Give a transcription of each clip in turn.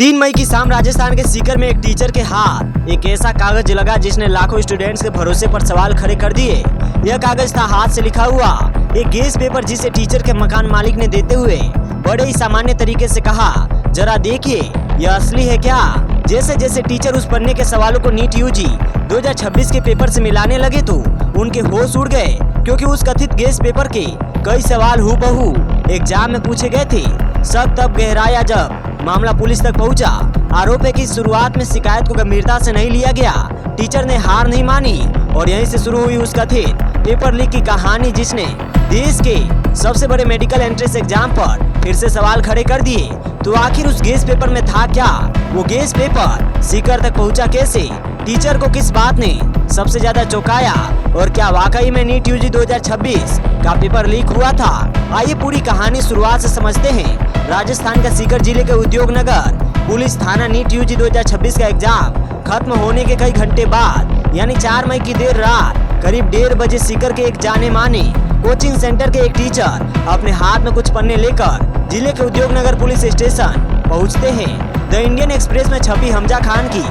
3 मई की शाम राजस्थान के सीकर में एक टीचर के हाथ एक ऐसा कागज लगा जिसने लाखों स्टूडेंट्स के भरोसे पर सवाल खड़े कर दिए। यह कागज था हाथ से लिखा हुआ एक गेस पेपर, जिसे टीचर के मकान मालिक ने देते हुए बड़े ही सामान्य तरीके से कहा, जरा देखिए यह असली है क्या। जैसे जैसे टीचर उस पन्ने के सवालों को नीट यूजी 2026 के पेपर से मिलाने लगे तो उनके होश उड़ गए, क्योंकि उस कथित गेस पेपर के कई सवाल हूबहू एग्जाम में पूछे गए थे। शक तब गहराया जब मामला पुलिस तक पहुंचा। आरोप है कि शुरुआत में शिकायत को गंभीरता से नहीं लिया गया। टीचर ने हार नहीं मानी और यहीं से शुरू हुई उस कथित पेपर लीक की कहानी, जिसने देश के सबसे बड़े मेडिकल एंट्रेंस एग्जाम पर फिर से सवाल खड़े कर दिए। तो आखिर उस गेस पेपर में था क्या? वो गेस पेपर सीकर तक पहुंचा कैसे? टीचर को किस बात ने सबसे ज्यादा चौंकाया? और क्या वाकई में नीट यूजी 2026 का पेपर लीक हुआ था? आइए पूरी कहानी शुरुआत से समझते हैं। राजस्थान का सीकर जिले के उद्योग नगर पुलिस थाना नीट यूजी 2026 का एग्जाम खत्म होने के कई घंटे बाद यानी 4 मई की देर रात करीब 1:30 बजे सीकर के एक जाने माने कोचिंग सेंटर के एक टीचर अपने हाथ में कुछ पन्ने लेकर जिले के उद्योग नगर पुलिस स्टेशन पहुंचते हैं। द इंडियन एक्सप्रेस में छपी हमजा खान की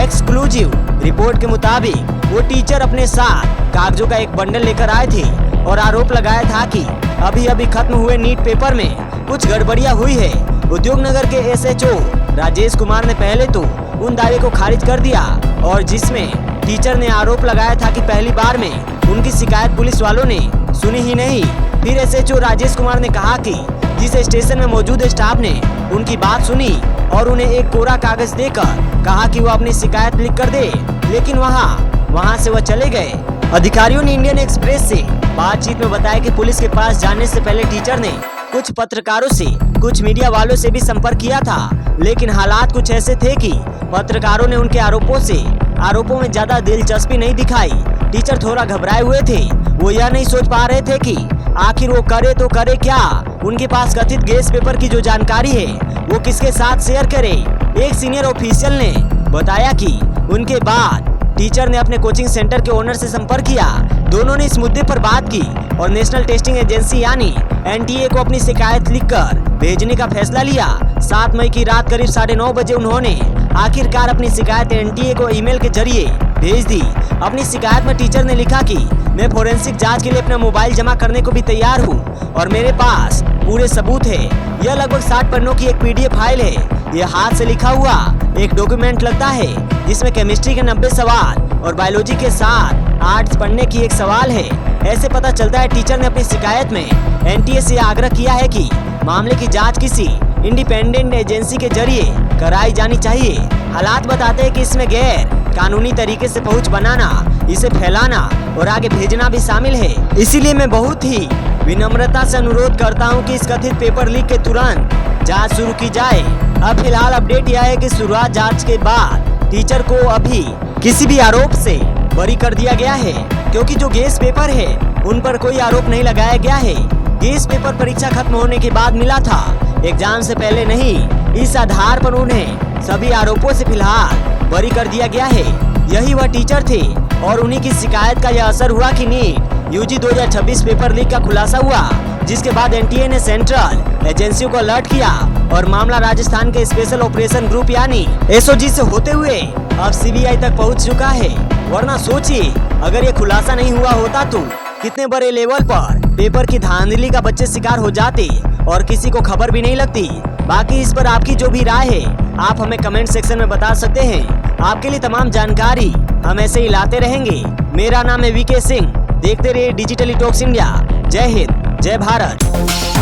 एक्सक्लूसिव रिपोर्ट के मुताबिक वो टीचर अपने साथ कागजों का एक बंडल लेकर आए थे और आरोप लगाया था कि अभी अभी खत्म हुए नीट पेपर में कुछ गड़बड़ियां हुई है। उद्योग नगर के SHO राजेश कुमार ने पहले तो उन दावे को खारिज कर दिया, और जिसमें टीचर ने आरोप लगाया था कि पहली बार में उनकी शिकायत पुलिस वालों ने सुनी ही नहीं। फिर SHO राजेश कुमार ने कहा कि जिस स्टेशन में मौजूद स्टाफ ने उनकी बात सुनी और उन्हें एक कोरा कागज देकर कहा कि वो अपनी शिकायत लिख कर दे, लेकिन वहाँ से वह चले गए। अधिकारियों ने इंडियन एक्सप्रेस से बातचीत में बताया कि पुलिस के पास जाने से पहले टीचर ने कुछ पत्रकारों से, कुछ मीडिया वालों से भी संपर्क किया था, लेकिन हालात कुछ ऐसे थे कि पत्रकारों ने उनके आरोपों में ज्यादा दिलचस्पी नहीं दिखाई। टीचर थोड़ा घबराए हुए थे। वो यह नहीं सोच पा रहे थे कि आखिर वो करे तो करे क्या। उनके पास कथित गेस पेपर की जो जानकारी है वो किसके साथ शेयर करे। एक सीनियर ऑफिशियल ने बताया कि उनके बाद टीचर ने अपने कोचिंग सेंटर के ओनर से संपर्क किया। दोनों ने इस मुद्दे पर बात की और नेशनल टेस्टिंग एजेंसी यानी NTA को अपनी शिकायत लिखकर भेजने का फैसला लिया। 7 मई की रात करीब 9:30 बजे उन्होंने आखिरकार अपनी शिकायत NTA को ईमेल के जरिए भेज दी। अपनी शिकायत में टीचर ने लिखा कि मैं फोरेंसिक जांच के लिए अपना मोबाइल जमा करने को भी तैयार हूँ और मेरे पास पूरे सबूत है। यह लगभग 60 पन्नों की एक PDF फाइल है। यह हाथ से लिखा हुआ एक डॉक्यूमेंट लगता है जिसमें केमिस्ट्री के 90 सवाल और बायोलॉजी के साथ 8 पढ़ने की एक सवाल है। ऐसे पता चलता है टीचर ने अपनी शिकायत में NTA से आग्रह किया है कि मामले की जांच किसी इंडिपेंडेंट एजेंसी के जरिए कराई जानी चाहिए। हालात बताते हैं कि इसमें गैर कानूनी तरीके से पहुंच बनाना, इसे फैलाना और आगे भेजना भी शामिल है। इसीलिए मैं बहुत ही विनम्रता से अनुरोध करता हूं कि इस कथित पेपर लीक के तुरंत जांच शुरू की जाए। अब फिलहाल अपडेट यह है कि शुरुआत जांच के बाद टीचर को अभी किसी भी आरोप से बरी कर दिया गया है, क्योंकि जो गेस पेपर है उन पर कोई आरोप नहीं लगाया गया है। गेस पेपर परीक्षा खत्म होने के बाद मिला था, एग्जाम से पहले नहीं। इस आधार पर उन्हें सभी आरोपों से फिलहाल बरी कर दिया गया है। यही वह टीचर थे और उन्हीं की शिकायत का यह असर हुआ कि नीट यूजी 2026 पेपर लीक का खुलासा हुआ, जिसके बाद NTA ने सेंट्रल एजेंसियों को अलर्ट किया और मामला राजस्थान के स्पेशल ऑपरेशन ग्रुप यानी SOG से होते हुए अब CBI तक पहुंच चुका है। वरना सोचिए, अगर ये खुलासा नहीं हुआ होता तो कितने बड़े लेवल पर पेपर की धांधली का बच्चे शिकार हो जाते और किसी को खबर भी नहीं लगती। बाकी इस पर आपकी जो भी राय है आप हमें कमेंट सेक्शन में बता सकते हैं। आपके लिए तमाम जानकारी हम ऐसे ही लाते रहेंगे। मेरा नाम है VK सिंह। देखते रहिए डिजिटली टॉक्स इंडिया। जय हिंद, जय भारत।